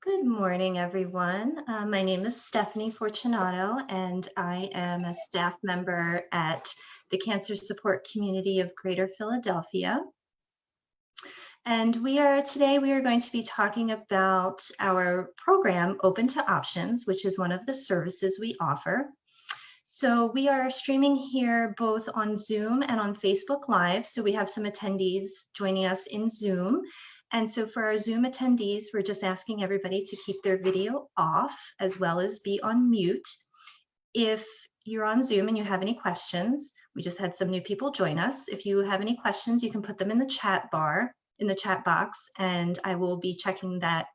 Good morning, everyone. My name is Stephanie Fortunato, and I am a staff member at the Cancer Support Community of Greater Philadelphia. And today we are going to be talking about our program, Open to Options, which is one of the services we offer. So we are streaming here both on Zoom and on Facebook Live. So we have some attendees joining us in Zoom. And so for our Zoom attendees, we're just asking everybody to keep their video off as well as be on mute. If you're on Zoom and you have any questions, we just had some new people join us. If you have any questions, you can put them in the chat box, and I will be checking that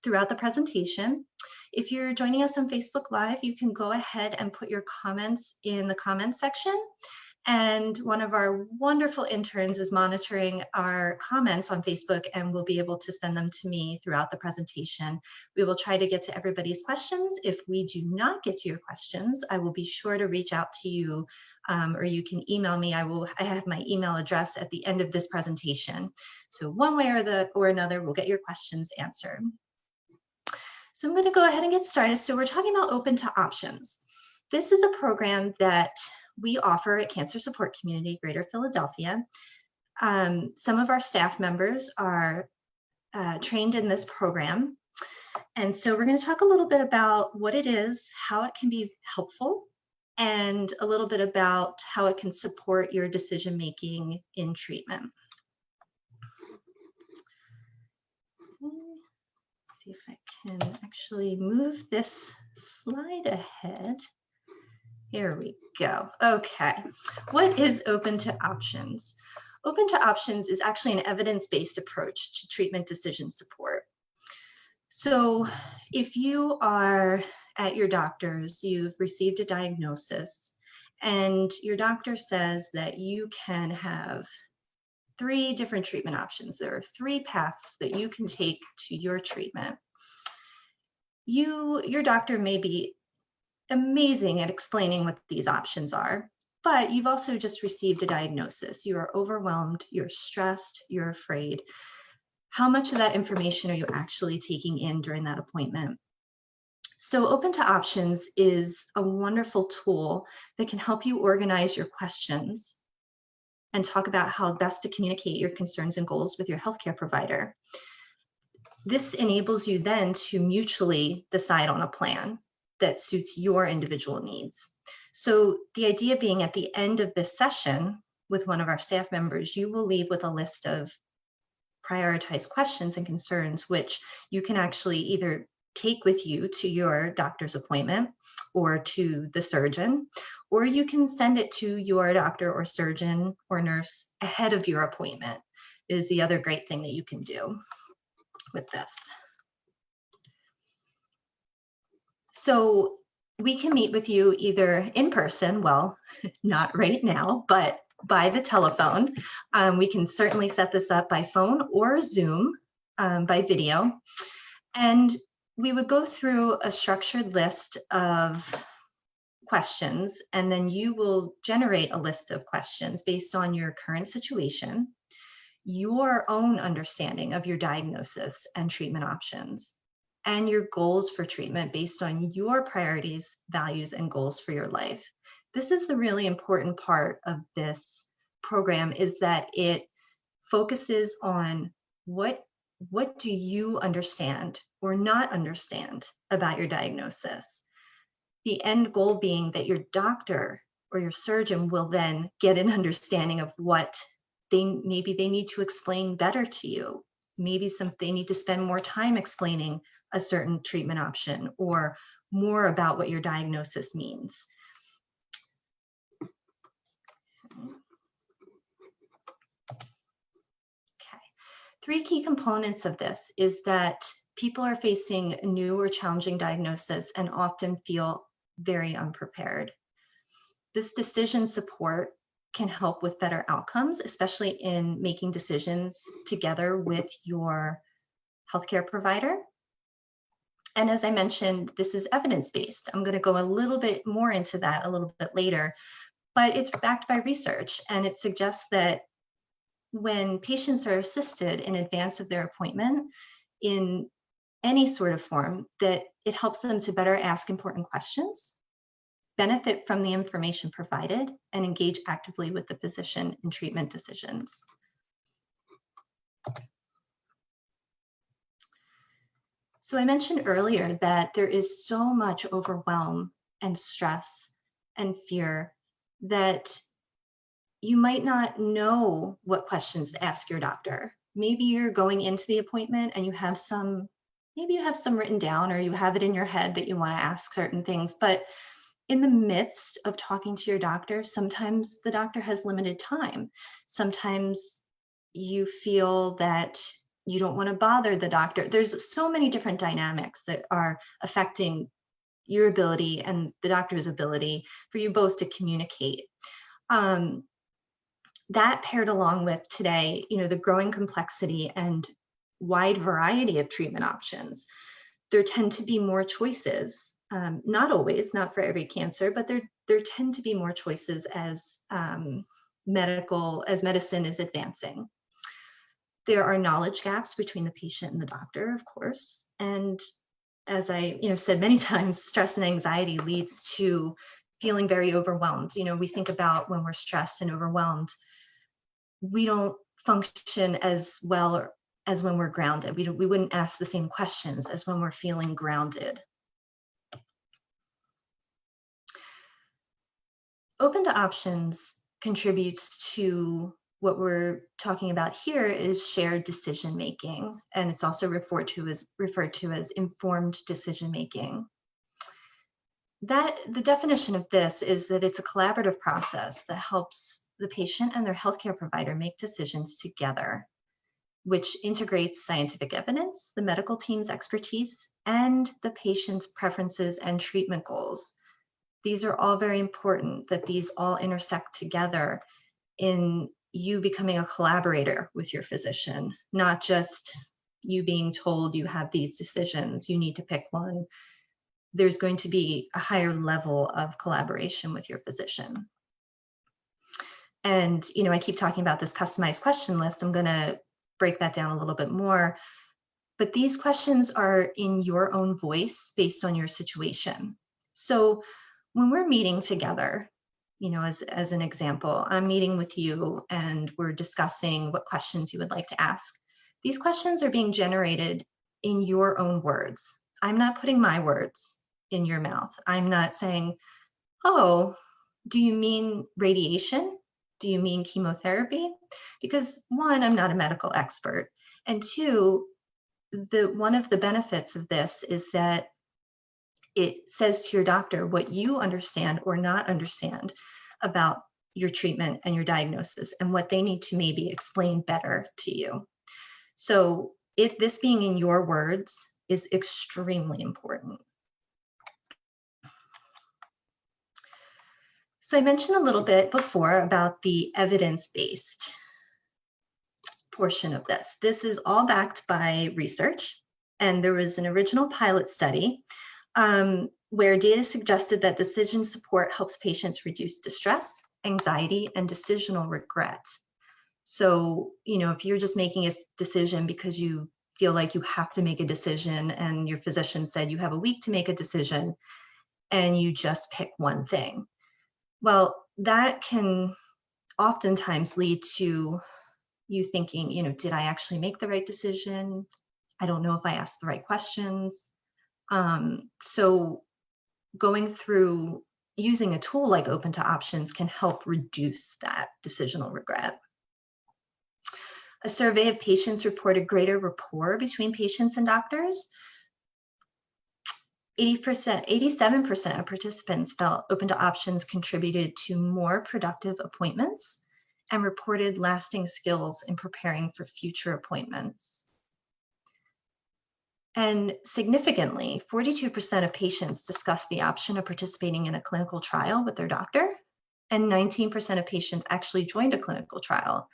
throughout the presentation. If you're joining us on Facebook Live, you can go ahead and put your comments in the comments section. And one of our wonderful interns is monitoring our comments on Facebook and will be able to send them to me throughout the presentation. We will try to get to everybody's questions. If we do not get to your questions, I will be sure to reach out to you, or you can email me. I have my email address at the end of this presentation. So one way or another, we'll get your questions answered. So I'm going to go ahead and get started. So we're talking about Open to Options. This is a program that we offer at Cancer Support Community Greater Philadelphia. Some of our staff members are trained in this program. And so we're going to talk a little bit about what it is, how it can be helpful, and a little bit about how it can support your decision-making in treatment. Let's see if I can actually move this slide ahead. Here we go. Okay, what is Open to Options? Open to Options is actually an evidence-based approach to treatment decision support. So if you are at your doctor's, you've received a diagnosis, and your doctor says that you can have 3 different treatment options. There are 3 paths that you can take to your treatment. Your doctor may be amazing at explaining what these options are, but you've also just received a diagnosis. You are overwhelmed, you're stressed, you're afraid. How much of that information are you actually taking in during that appointment? So Open to Options is a wonderful tool that can help you organize your questions and talk about how best to communicate your concerns and goals with your healthcare provider. This enables you then to mutually decide on a plan that suits your individual needs. So the idea being, at the end of this session with one of our staff members, you will leave with a list of prioritized questions and concerns, which you can actually either take with you to your doctor's appointment or to the surgeon, or you can send it to your doctor or surgeon or nurse ahead of your appointment, is the other great thing that you can do with this. So we can meet with you either in person, well, not right now, but by the telephone. We can certainly set this up by phone or Zoom, by video. And we would go through a structured list of questions, and then you will generate a list of questions based on your current situation, your own understanding of your diagnosis and treatment options, and your goals for treatment based on your priorities, values, and goals for your life. This is the really important part of this program, is that it focuses on what do you understand or not understand about your diagnosis. The end goal being that your doctor or your surgeon will then get an understanding of what maybe they need to explain better to you. Maybe they need to spend more time explaining a certain treatment option or more about what your diagnosis means. Okay. 3 key components of this is that people are facing new or challenging diagnosis and often feel very unprepared. This decision support can help with better outcomes, especially in making decisions together with your healthcare provider. And as I mentioned, this is evidence-based. I'm going to go a little bit more into that a little bit later, but it's backed by research, and it suggests that when patients are assisted in advance of their appointment in any sort of form, that it helps them to better ask important questions, benefit from the information provided, and engage actively with the physician in treatment decisions. So I mentioned earlier that there is so much overwhelm and stress and fear that you might not know what questions to ask your doctor. Maybe you're going into the appointment and maybe you have some written down, or you have it in your head that you want to ask certain things, but in the midst of talking to your doctor, sometimes the doctor has limited time. Sometimes you feel that you don't want to bother the doctor. There's so many different dynamics that are affecting your ability and the doctor's ability for you both to communicate. That paired along with today, the growing complexity and wide variety of treatment options, there tend to be more choices. Not always, not for every cancer, but there tend to be more choices as medicine is advancing. There are knowledge gaps between the patient and the doctor, of course. And as I said many times, stress and anxiety leads to feeling very overwhelmed. We think about when we're stressed and overwhelmed, we don't function as well as when we're grounded. We wouldn't ask the same questions as when we're feeling grounded. Open to options contributes to what we're talking about here is shared decision making, and it's also referred to as informed decision making. The definition of this is that it's a collaborative process that helps the patient and their healthcare provider make decisions together, which integrates scientific evidence, the medical team's expertise, and the patient's preferences and treatment goals. These are all very important, that these all intersect together in you becoming a collaborator with your physician, not just you being told you have these decisions, you need to pick one. There's going to be a higher level of collaboration with your physician. And, I keep talking about this customized question list. I'm going to break that down a little bit more. But these questions are in your own voice based on your situation. So when we're meeting together, as an example, I'm meeting with you and we're discussing what questions you would like to ask. These questions are being generated in your own words. I'm not putting my words in your mouth. I'm not saying, oh, do you mean radiation? Do you mean chemotherapy? Because one, I'm not a medical expert. And two, one of the benefits of this is that it says to your doctor what you understand or not understand about your treatment and your diagnosis and what they need to maybe explain better to you. So this being in your words is extremely important. So I mentioned a little bit before about the evidence-based portion of this. This is all backed by research, and there was an original pilot study where data suggested that decision support helps patients reduce distress, anxiety, and decisional regret. So, if you're just making a decision because you feel like you have to make a decision and your physician said you have a week to make a decision and you just pick one thing, well, that can oftentimes lead to you thinking, did I actually make the right decision? I don't know if I asked the right questions. So going through using a tool like Open to Options can help reduce that decisional regret. A survey of patients reported greater rapport between patients and doctors. 87% of participants felt Open to Options contributed to more productive appointments and reported lasting skills in preparing for future appointments. And significantly, 42% of patients discussed the option of participating in a clinical trial with their doctor, and 19% of patients actually joined a clinical trial,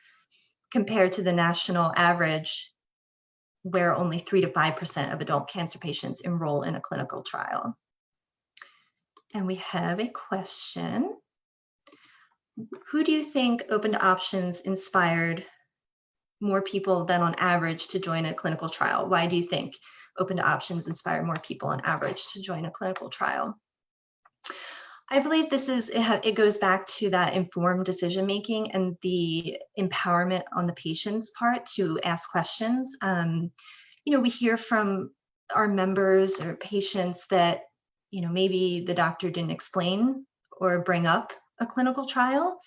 compared to the national average, where only 3 to 5% of adult cancer patients enroll in a clinical trial. And we have a question. Who do you think Open to Options inspired more people than on average to join a clinical trial? Why do you think? open to options inspire more people on average to join a clinical trial. I believe it goes back to that informed decision making and the empowerment on the patient's part to ask questions. We hear from our members or patients that, maybe the doctor didn't explain or bring up a clinical trial,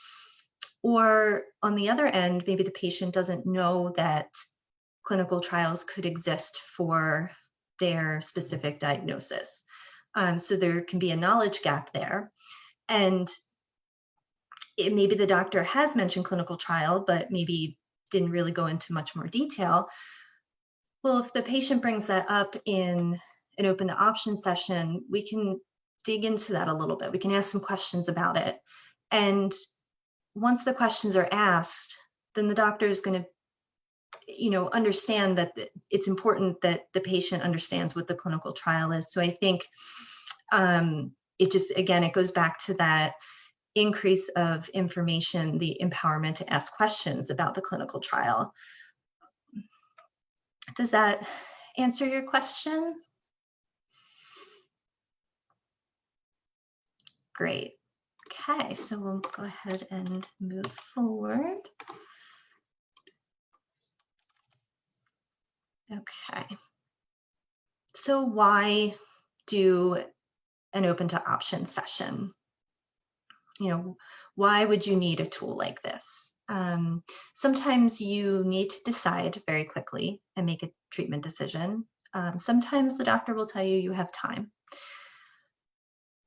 or on the other end, maybe the patient doesn't know that clinical trials could exist for their specific diagnosis. So there can be a knowledge gap there. And maybe the doctor has mentioned clinical trial, but maybe didn't really go into much more detail. Well, if the patient brings that up in an open to option session, we can dig into that a little bit. We can ask some questions about it. And once the questions are asked, then the doctor is going to understand that it's important that the patient understands what the clinical trial is. So I think it goes back to that increase of information, the empowerment to ask questions about the clinical trial. Does that answer your question? Great. Okay, so we'll go ahead and move forward. Okay. So why do an open to option session? Why would you need a tool like this? Sometimes you need to decide very quickly and make a treatment decision. Sometimes the doctor will tell you have time.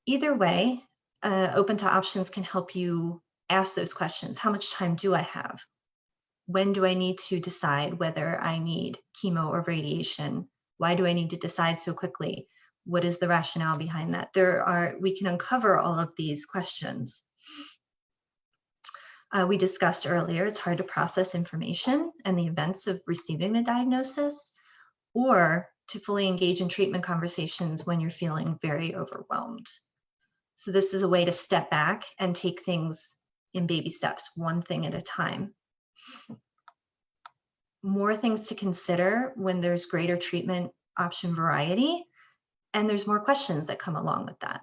Either way, open to options can help you ask those questions. How much time do I have? When do I need to decide whether I need chemo or radiation? Why do I need to decide so quickly? What is the rationale behind that? We can uncover all of these questions. We discussed earlier, it's hard to process information and the events of receiving a diagnosis, or to fully engage in treatment conversations when you're feeling very overwhelmed. So this is a way to step back and take things in baby steps, one thing at a time. More things to consider when there's greater treatment option variety, and there's more questions that come along with that.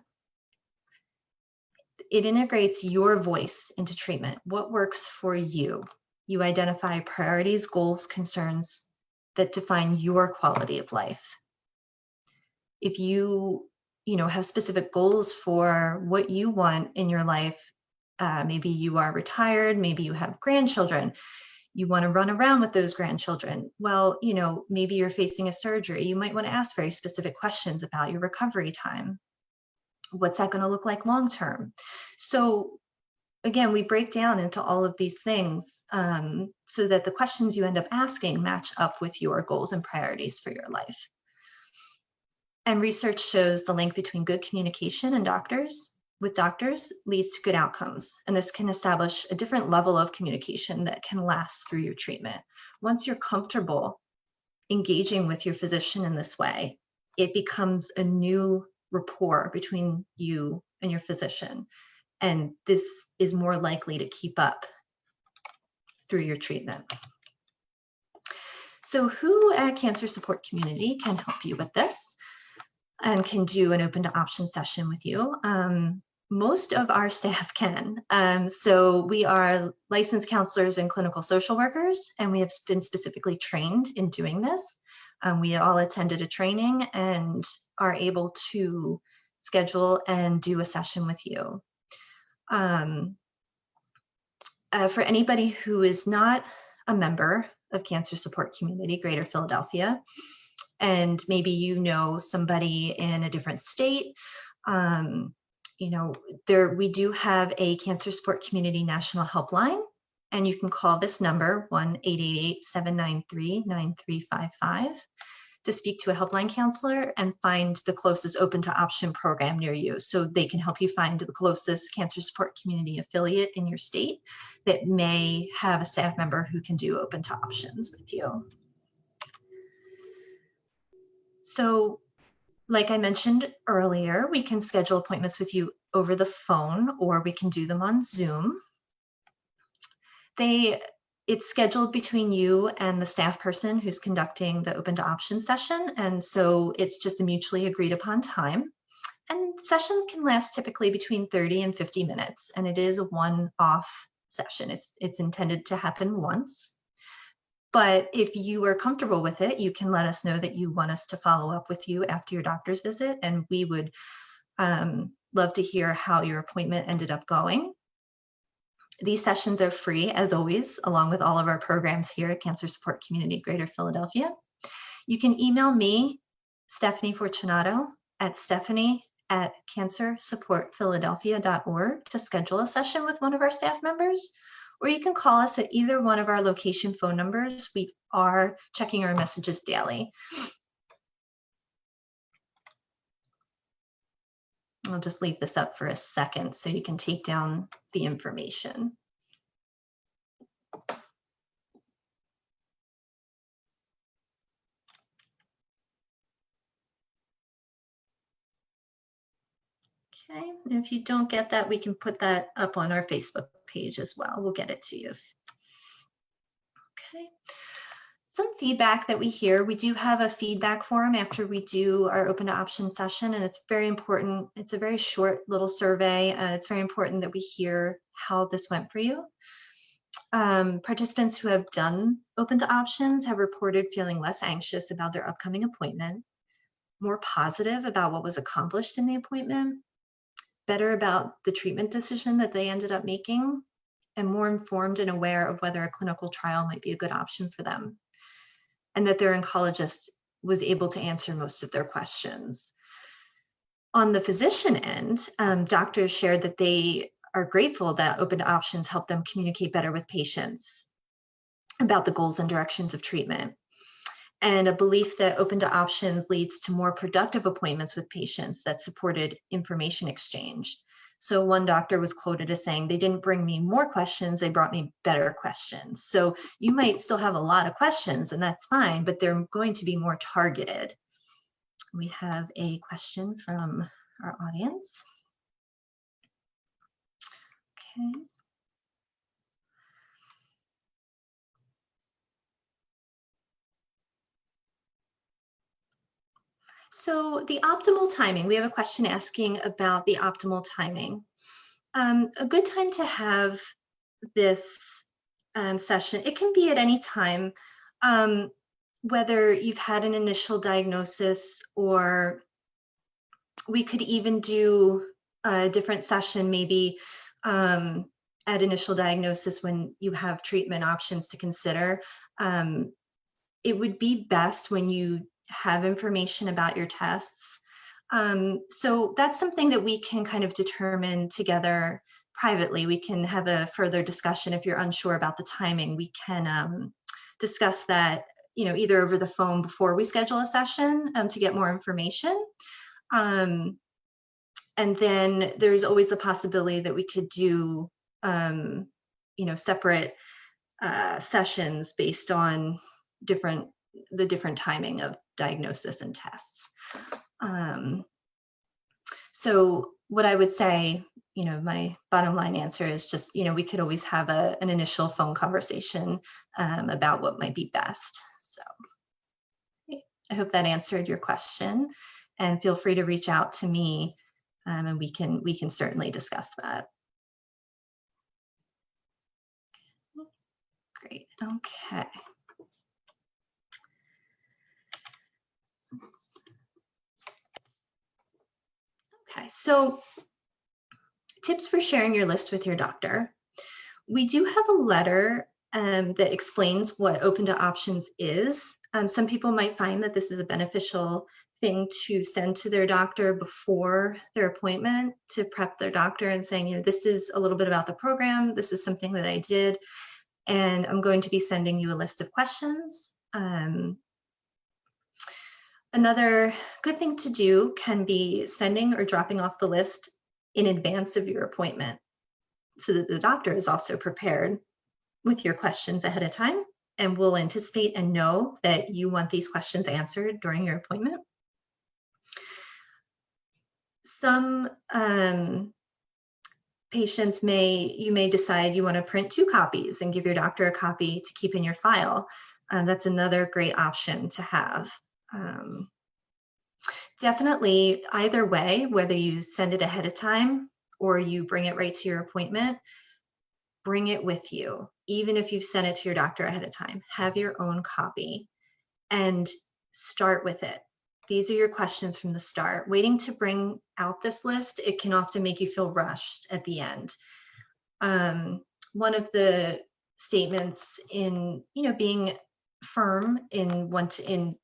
It integrates your voice into treatment. What works for you? You identify priorities, goals, concerns that define your quality of life. If you have specific goals for what you want in your life, maybe you are retired, maybe you have grandchildren, you want to run around with those grandchildren. Well, maybe you're facing a surgery. You might want to ask very specific questions about your recovery time. What's that going to look like long term? So again, we break down into all of these things so that the questions you end up asking match up with your goals and priorities for your life. And research shows the link between good communication and with doctors leads to good outcomes. And this can establish a different level of communication that can last through your treatment. Once you're comfortable engaging with your physician in this way, it becomes a new rapport between you and your physician. And this is more likely to keep up through your treatment. So who at Cancer Support Community can help you with this and can do an open to option session with you? Most of our staff can. So we are licensed counselors and clinical social workers, and we have been specifically trained in doing this. We all attended a training and are able to schedule and do a session with you. For anybody who is not a member of Cancer Support Community Greater Philadelphia, and maybe somebody in a different state, we do have a Cancer Support Community National Helpline, and you can call this number 1-888-793-9355 to speak to a helpline counselor and find the closest open to option program near you. So they can help you find the closest Cancer Support Community affiliate in your state that may have a staff member who can do open to options with you. So like I mentioned earlier, we can schedule appointments with you over the phone, or we can do them on Zoom. it's scheduled between you and the staff person who's conducting the open to options session. And so it's just a mutually agreed upon time. And sessions can last typically between 30 and 50 minutes. And it is a one-off session. It's intended to happen once. But if you are comfortable with it, you can let us know that you want us to follow up with you after your doctor's visit. And we would love to hear how your appointment ended up going. These sessions are free, as always, along with all of our programs here at Cancer Support Community Greater Philadelphia. You can email me, Stephanie Fortunato, at stephanie@cancersupportphiladelphia.org to schedule a session with one of our staff members, or you can call us at either one of our location phone numbers. We are checking our messages daily. I'll just leave this up for a second so you can take down the information. Okay, and if you don't get that, we can put that up on our Facebook page as well. We'll get it to you. Okay. Some feedback that we hear, we do have a feedback form after we do our open to option session, and it's very important. It's a very short little survey. It's very important that we hear how this went for you. Participants who have done open to options have reported feeling less anxious about their upcoming appointment, more positive about what was accomplished in the appointment, better about the treatment decision that they ended up making, and more informed and aware of whether a clinical trial might be a good option for them, and that their oncologist was able to answer most of their questions. On the physician end, doctors shared that they are grateful that open to options help them communicate better with patients about the goals and directions of treatment, and a belief that open to options leads to more productive appointments with patients that supported information exchange. So one doctor was quoted as saying, "They didn't bring me more questions, they brought me better questions." So you might still have a lot of questions, and that's fine, but they're going to be more targeted. We have a question from our audience. Okay. So the optimal timing, we have a question asking about the optimal timing. A good time to have this session, it can be at any time, whether you've had an initial diagnosis, or we could even do a different session maybe at initial diagnosis when you have treatment options to consider. It would be best when you have information about your tests. So that's something that we can kind of determine together privately. We can have a further discussion. If you're unsure about the timing, we can discuss that, either over the phone before we schedule a session to get more information. And then there's always the possibility that we could do, separate sessions based on the different timing of diagnosis and tests. So what I would say, my bottom line answer is just, we could always have an initial phone conversation about what might be best. So I hope that answered your question, and feel free to reach out to me, and we can certainly discuss that. Great. Okay. Okay, so tips for sharing your list with your doctor. We do have a letter that explains what open to options is. Some people might find that this is a beneficial thing to send to their doctor before their appointment, to prep their doctor and saying, this is a little bit about the program, this is something that I did, and I'm going to be sending you a list of questions. Another good thing to do can be sending or dropping off the list in advance of your appointment, so that the doctor is also prepared with your questions ahead of time and will anticipate and know that you want these questions answered during your appointment. Some patients you may decide you want to print 2 copies and give your doctor a copy to keep in your file. That's another great option to have. Definitely either way, whether you send it ahead of time or you bring it right to your appointment, bring it with you. Even if you've sent it to your doctor ahead of time, have your own copy and start with it. These are your questions from the start. Waiting to bring out this list, it can often make you feel rushed at the end. One of the statements in, being firm in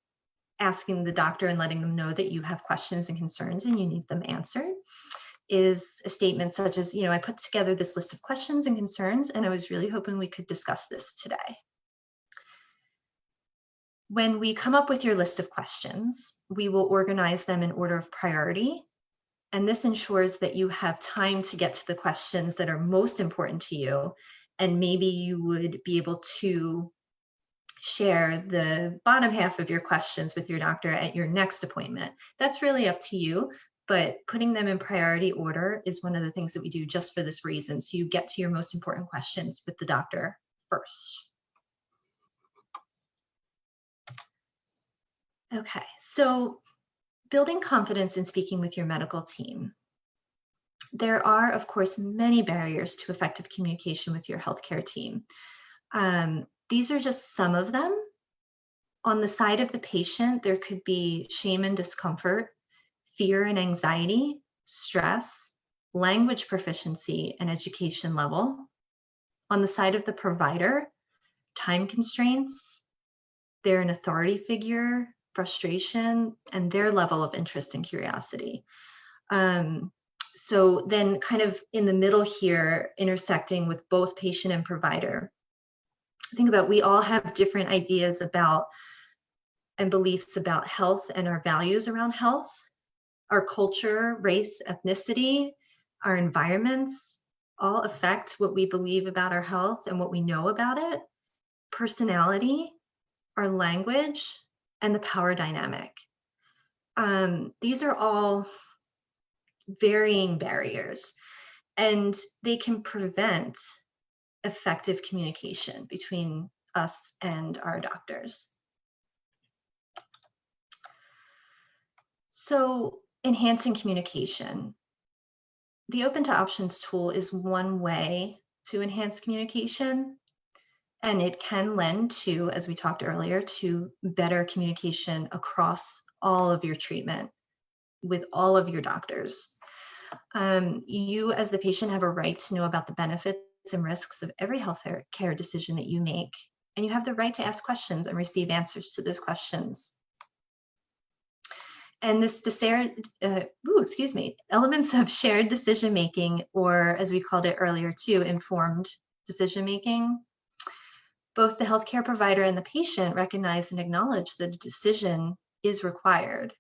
asking the doctor and letting them know that you have questions and concerns and you need them answered is a statement such as, I put together this list of questions and concerns, and I was really hoping we could discuss this today. When we come up with your list of questions, we will organize them in order of priority. And this ensures that you have time to get to the questions that are most important to you. And maybe you would be able to share the bottom half of your questions with your doctor at your next appointment. That's really up to you, but putting them in priority order is one of the things that we do just for this reason. So you get to your most important questions with the doctor first. Okay, so building confidence in speaking with your medical team. There are, of course, many barriers to effective communication with your healthcare team. These are just some of them. On the side of the patient, there could be shame and discomfort, fear and anxiety, stress, language proficiency, and education level. On the side of the provider, time constraints, they're an authority figure, frustration, and their level of interest and curiosity. So then kind of in the middle here, intersecting with both patient and provider. Think about, we all have different ideas about and beliefs about health and our values around health. Our culture, race, ethnicity, our environments all affect what we believe about our health and what we know about it. Personality, our language, and the power dynamic. These are all varying barriers, and they can prevent effective communication between us and our doctors. So, enhancing communication. The Open to Options tool is one way to enhance communication, and it can lend to, as we talked earlier, to better communication across all of your treatment with all of your doctors. You as the patient have a right to know about the benefits and risks of every health care decision that you make, and you have the right to ask questions and receive answers to those questions. And this elements of shared decision making, or as we called it earlier too, informed decision making. Both the healthcare provider and the patient recognize and acknowledge that a decision is required.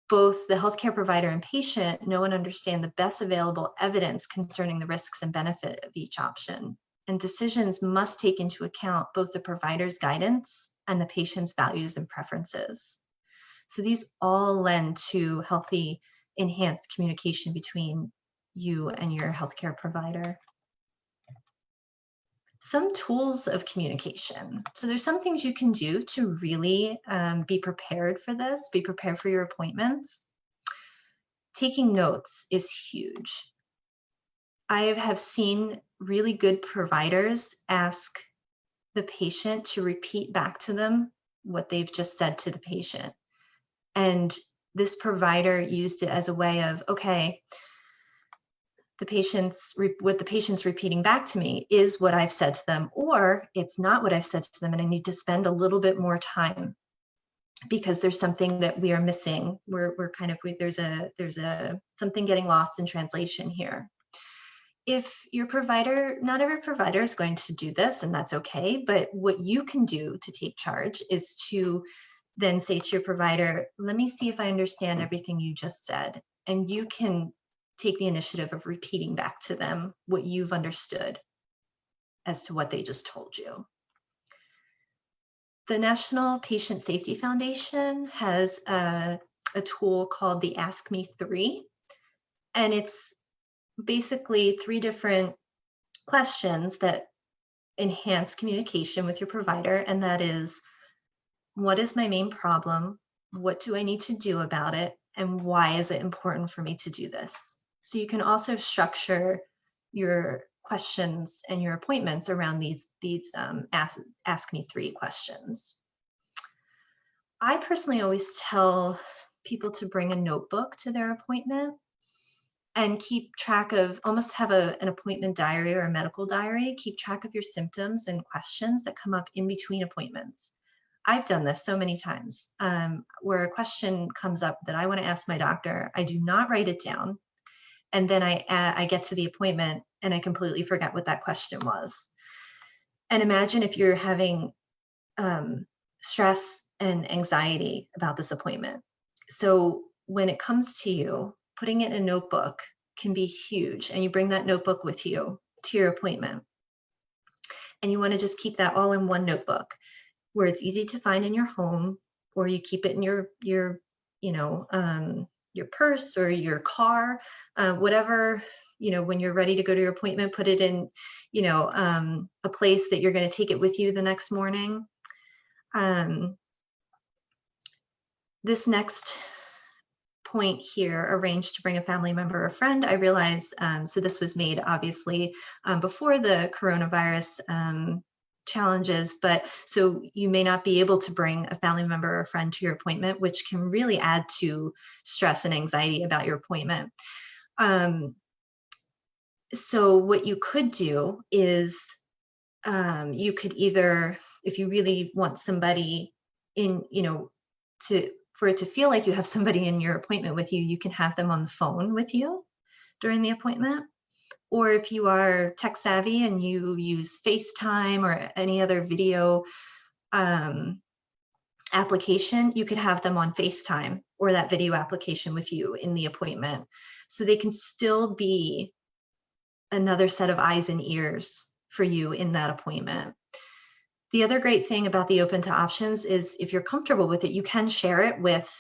Both the healthcare provider and patient know and understand the best available evidence concerning the risks and benefit of each option. And decisions must take into account both the provider's guidance and the patient's values and preferences. So these all lend to healthy, enhanced communication between you and your healthcare provider. Some tools of communication. So there's some things you can do to really be prepared for this, be prepared for your appointments. Taking notes is huge. I have seen really good providers ask the patient to repeat back to them what they've just said to the patient. And this provider used it as a way of, okay, what the patient's repeating back to me is what I've said to them, or it's not what I've said to them, and I need to spend a little bit more time because there's something that we are missing. There's something getting lost in translation here. If your provider, not every provider is going to do this, and that's okay, but what you can do to take charge is to then say to your provider, let me see if I understand everything you just said. And you can take the initiative of repeating back to them what you've understood as to what they just told you. The National Patient Safety Foundation has a tool called the Ask Me 3, and it's basically 3 different questions that enhance communication with your provider, and that is, what is my main problem? What do I need to do about it? And why is it important for me to do this? So you can also structure your questions and your appointments around these ask me 3 questions. I personally always tell people to bring a notebook to their appointment and keep track of, almost have an appointment diary or a medical diary. Keep track of your symptoms and questions that come up in between appointments. I've done this so many times, where a question comes up that I want to ask my doctor. I do not write it down. And then I get to the appointment and I completely forget what that question was. And imagine if you're having stress and anxiety about this appointment. So when it comes to you, putting it in a notebook can be huge. And you bring that notebook with you to your appointment. And you want to just keep that all in one notebook where it's easy to find in your home, or you keep it in your purse or your car, whatever, when you're ready to go to your appointment, put it in, a place that you're going to take it with you the next morning. This next point here, arrange to bring a family member or friend. I realized, so this was made obviously before the coronavirus challenges, but so you may not be able to bring a family member or friend to your appointment, which can really add to stress and anxiety about your appointment. So what you could do is you could either, if you really want somebody in, for it to feel like you have somebody in your appointment with you, you can have them on the phone with you during the appointment. Or if you are tech savvy and you use FaceTime or any other video application, you could have them on FaceTime or that video application with you in the appointment. So they can still be another set of eyes and ears for you in that appointment. The other great thing about the Open to Options is if you're comfortable with it, you can share it with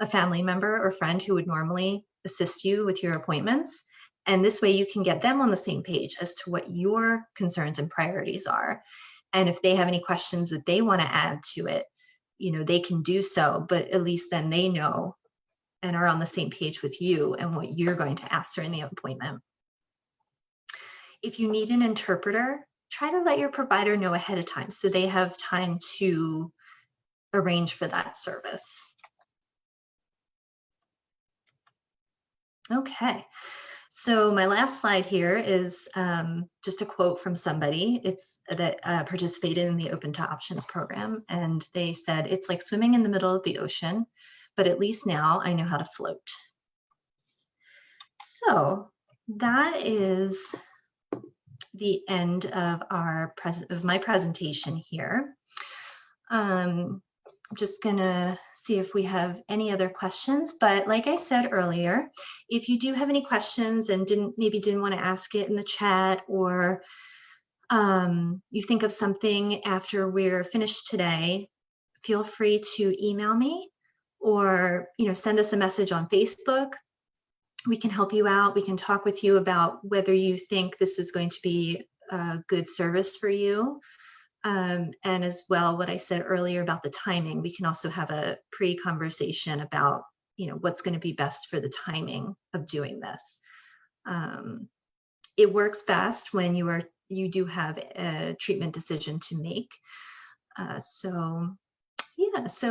a family member or friend who would normally assist you with your appointments. And this way you can get them on the same page as to what your concerns and priorities are. And if they have any questions that they want to add to it, they can do so, but at least then they know and are on the same page with you and what you're going to ask during the appointment. If you need an interpreter, try to let your provider know ahead of time so they have time to arrange for that service. Okay. So my last slide here is just a quote from somebody that participated in the Open to Options program. And they said, "It's like swimming in the middle of the ocean, but at least now I know how to float." So that is the end of my presentation here. I'm just gonna see if we have any other questions, but like I said earlier, if you do have any questions and maybe didn't want to ask it in the chat, or you think of something after we're finished today, feel free to email me or send us a message on Facebook. We can help you out. We can talk with you about whether you think this is going to be a good service for you. And as well, what I said earlier about the timing, we can also have a pre-conversation about, what's going to be best for the timing of doing this. It works best when you do have a treatment decision to make. So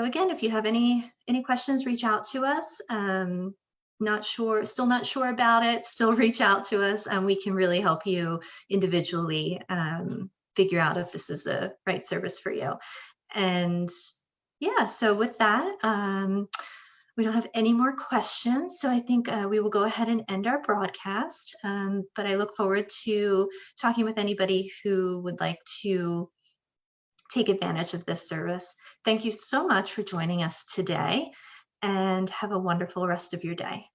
again, if you have any questions, reach out to us. Still not sure about it, still reach out to us and we can really help you individually figure out if this is the right service for you. And so with that, we don't have any more questions. So I think we will go ahead and end our broadcast. But I look forward to talking with anybody who would like to take advantage of this service. Thank you so much for joining us today and have a wonderful rest of your day.